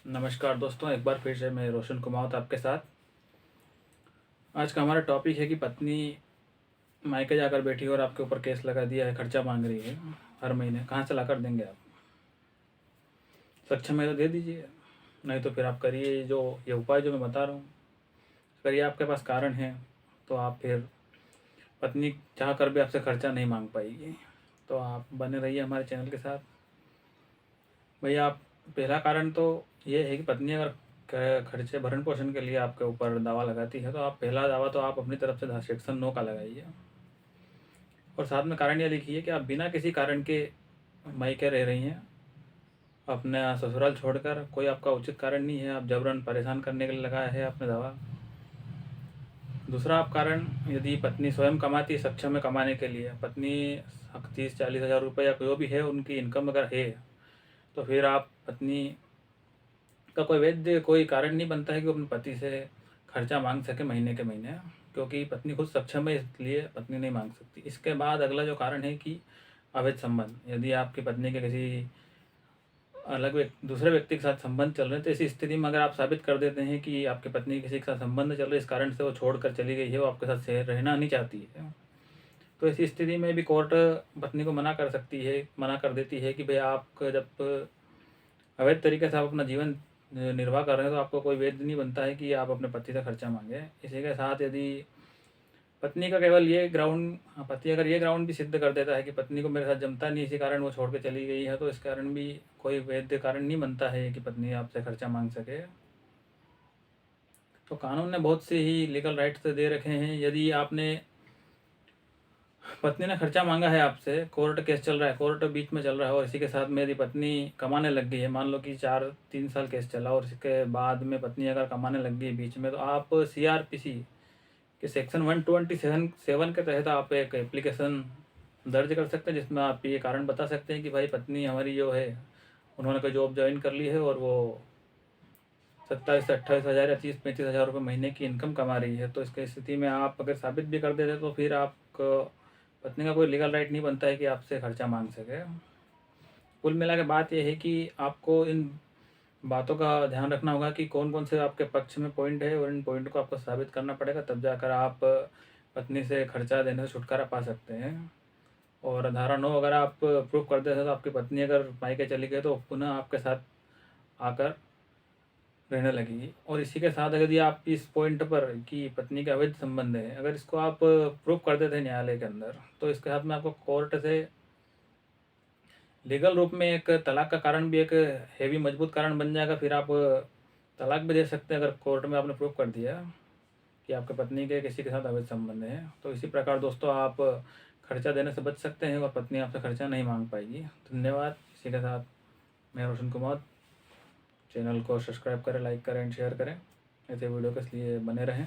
नमस्कार दोस्तों, एक बार फिर से मैं रोशन कुमावत आपके साथ। आज का हमारा टॉपिक है कि पत्नी मायके जाकर बैठी और आपके ऊपर केस लगा दिया है, खर्चा मांग रही है हर महीने। कहाँ से लाकर देंगे आप? सक्षम है तो दे दीजिए, नहीं तो फिर आप करिए जो ये उपाय जो मैं बता रहा हूँ। अगर ये आपके पास कारण है तो आप फिर पत्नी चाह कर भी आपसे खर्चा नहीं मांग पाएगी। तो आप बने रहिए हमारे चैनल के साथ। भैया, आप पहला कारण तो ये है कि पत्नी अगर खर्चे भरण पोषण के लिए आपके ऊपर दावा लगाती है तो आप पहला दावा तो आप अपनी तरफ से सेक्शन 9 का लगाइए और साथ में कारण ये लिखिए कि आप बिना किसी कारण के मायके रह रही हैं, अपने ससुराल छोड़कर। कोई आपका उचित कारण नहीं है, आप जबरन परेशान करने के लिए लगाया है आपने दावा। दूसरा आप कारण, यदि पत्नी स्वयं कमाती है, सक्षम है कमाने के लिए, पत्नी 30-40 हज़ार रुपये या जो भी है उनकी इनकम अगर है, तो फिर आप पत्नी का कोई वैध कोई कारण नहीं बनता है कि वो अपने पति से खर्चा मांग सके महीने के महीने, क्योंकि पत्नी खुद सक्षम है इसलिए पत्नी नहीं मांग सकती। इसके बाद अगला जो कारण है कि अवैध संबंध। यदि आपकी पत्नी के किसी दूसरे व्यक्ति के साथ संबंध चल रहे हैं, तो ऐसी स्थिति में अगर आप साबित कर देते हैं कि आपकी पत्नी किसी के साथ संबंध चल रहे हैं, इस कारण से वो छोड़ कर चली गई है, वो आपके साथ रहना नहीं चाहती है, तो ऐसी स्थिति में भी कोर्ट पत्नी को मना कर सकती है, मना कर देती है कि भाई आप जब अवैध तरीके से आप अपना जीवन निर्वाह कर रहे हैं तो आपको कोई वैध नहीं बनता है कि आप अपने पति से खर्चा मांगे। इसी के साथ यदि पत्नी का केवल ये ग्राउंड पति अगर ये ग्राउंड भी सिद्ध कर देता है कि पत्नी को मेरे साथ जमता नहीं, इसी कारण वो छोड़ के चली गई है, तो इस कारण भी कोई वैध कारण नहीं बनता है कि पत्नी आपसे खर्चा मांग सके। तो कानून ने बहुत से ही लीगल राइट्स दे रखे हैं। यदि आपने पत्नी ने खर्चा मांगा है आपसे, कोर्ट केस चल रहा है, कोर्ट बीच में चल रहा है, और इसी के साथ में यदि पत्नी कमाने लग गई है, मान लो कि 4-3 साल केस चला और इसके बाद में पत्नी अगर कमाने लग गई बीच में, तो आप CRPC के सेक्शन 127 के तहत आप एक एप्लीकेशन दर्ज कर सकते हैं, जिसमें आप ये कारण बता सकते हैं कि भाई पत्नी हमारी जो है उन्होंने कोई जॉब ज्वाइन कर ली है और वो 27 से 28 हज़ार या 30-35 हज़ार रुपये महीने की इनकम कमा रही है। तो इसकी स्थिति में आप अगर साबित भी कर देते तो फिर आपको पत्नी का कोई लीगल राइट नहीं बनता है कि आपसे खर्चा मांग सके। कुल मिला के बात यह है कि आपको इन बातों का ध्यान रखना होगा कि कौन कौन से आपके पक्ष में पॉइंट है, और इन पॉइंट को आपको साबित करना पड़ेगा, तब जाकर आप पत्नी से खर्चा देने से छुटकारा पा सकते हैं। और धारा 9 अगर आप प्रूव कर देते हैं तो आपकी पत्नी अगर मायके चली गई तो पुनः आपके साथ आकर रहने लगेगी। और इसी के साथ यदि आप इस पॉइंट पर कि पत्नी के अवैध संबंध है, अगर इसको आप प्रूव कर देते हैं न्यायालय के अंदर, तो इसके साथ में आपको कोर्ट से लीगल रूप में एक तलाक का कारण भी एक हेवी मजबूत कारण बन जाएगा। फिर आप तलाक भी दे सकते हैं अगर कोर्ट में आपने प्रूव कर दिया कि आपके पत्नी के किसी के साथ अवैध संबंध है। तो इसी प्रकार दोस्तों आप खर्चा देने से बच सकते हैं और पत्नी आपसे खर्चा नहीं मांग पाएगी। धन्यवाद। इसी के साथ मैं रोशन कुमार, चैनल को सब्सक्राइब करें, लाइक करें एंड शेयर करें। ऐसे वीडियो के लिए बने रहें।